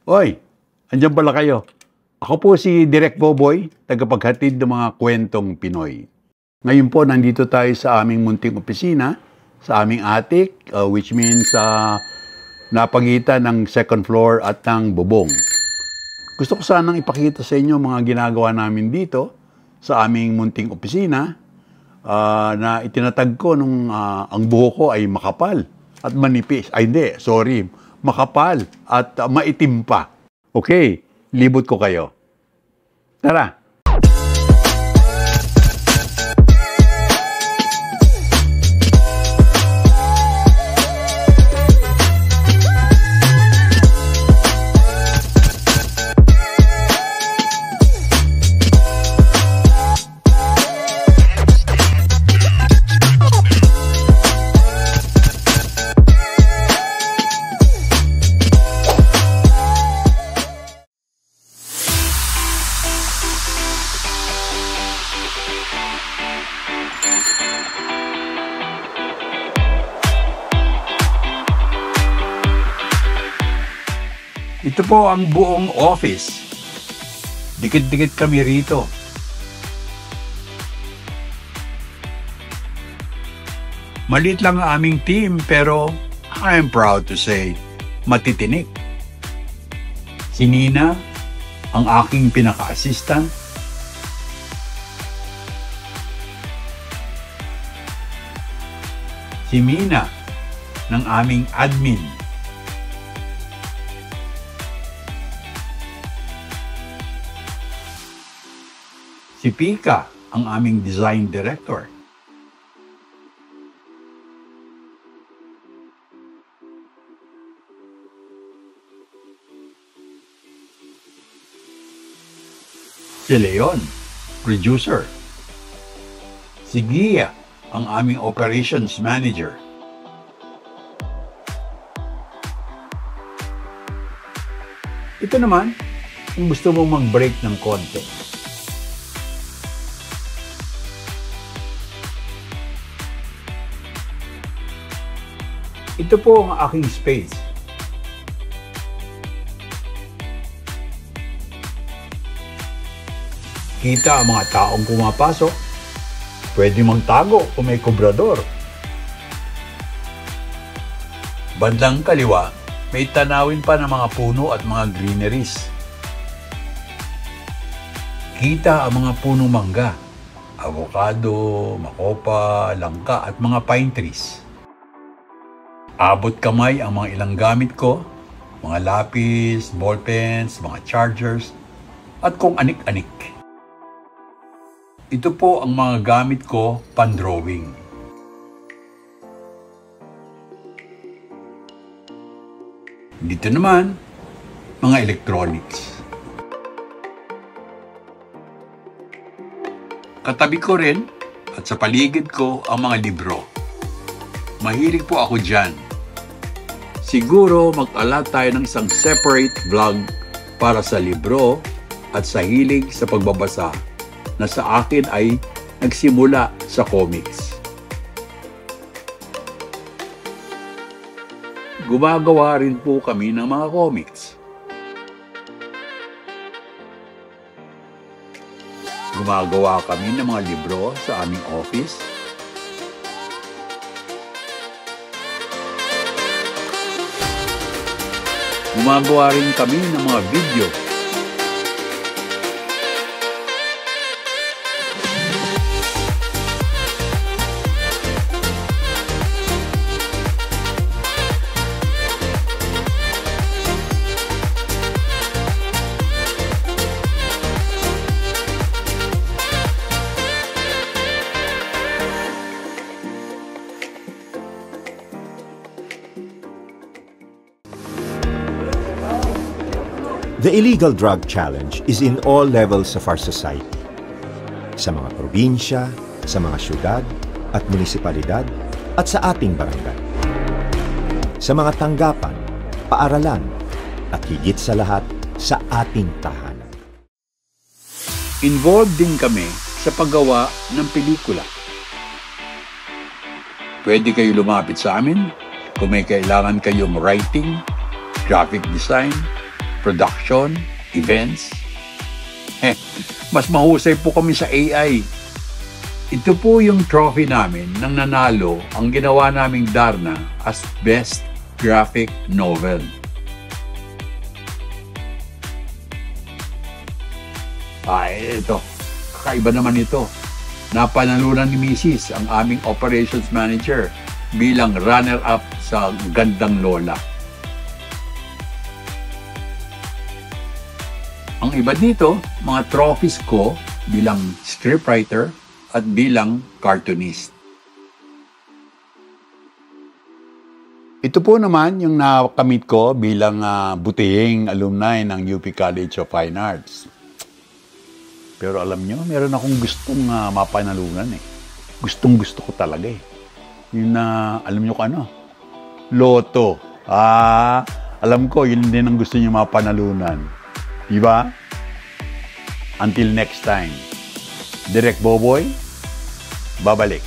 Oy, andyan pala kayo. Ako po si Direk Boboy, tagapaghatid ng mga kwentong Pinoy. Ngayon po, nandito tayo sa aming munting opisina, sa aming attic, which means napagitan ng second floor at ng bubong. Gusto ko sanang ipakita sa inyo mga ginagawa namin dito sa aming munting opisina na itinatag ko nung ang buhok ko ay makapal at manipis. Ay hindi, sorry, makapal at maitim pa. Okay, libot ko kayo. Tara! Ito po ang buong office. Dikit-dikit kami rito. Maliit lang ang aming team pero I'm proud to say, matitinik. Si Nina, ang aking pinaka-assistant. Si Mina, ng aming admin. Si Pika, ang aming design director. Si Leon, producer. Si Gia, ang aming operations manager. Ito naman, kung gusto mong mag-break ng konti. Ito po ang aking space. Kita ang mga taong pumapasok. Pwede magtago kung may kobrador. Bandang kaliwa, may tanawin pa ng mga puno at mga greeneries. Kita ang mga punong mangga, avocado, makopa, langka at mga pine trees. Abot kamay ang mga ilang gamit ko, mga lapis, ballpens, mga chargers, at kung anik-anik. Ito po ang mga gamit ko pan-drawing. Dito naman, mga electronics. Katabi ko rin at sa paligid ko ang mga libro. Mahilig po ako dyan. Siguro mag-ala tayo ng isang separate vlog para sa libro at sa hilig sa pagbabasa na sa akin ay nagsimula sa comics. Gumagawa rin po kami ng mga comics. Gumagawa kami ng mga libro sa aming office. Gumagawa rin kami ng mga video. The illegal drug challenge is in all levels of our society. Sa mga probinsya, sa mga syudad at munisipalidad at sa ating barangay. Sa mga tanggapan, paaralan at higit sa lahat sa ating tahanan. Involved din kami sa paggawa ng pelikula. Pwede kayo lumapit sa amin kung may kailangan kayong writing, graphic design, production, events. Mas mahusay po kami sa AI. Ito po yung trophy namin nang nanalo ang ginawa naming Darna as Best Graphic Novel. Ito. Kakaiba naman ito. Napanalunan ni Mrs. ang aming operations manager bilang runner-up sa Gandang Lola. Ang iba dito, mga trophies ko bilang scriptwriter at bilang cartoonist. Ito po naman yung nakamit ko bilang butihing alumni ng UP College of Fine Arts. Pero alam nyo, meron akong gustong mapanalunan eh. Gustong-gusto ko talaga eh. Yun na, alam nyo kung ano? Loto. Alam ko, yun din ang gusto nyo mapanalunan. Diba? Until next time. Direk Boboy, babalik.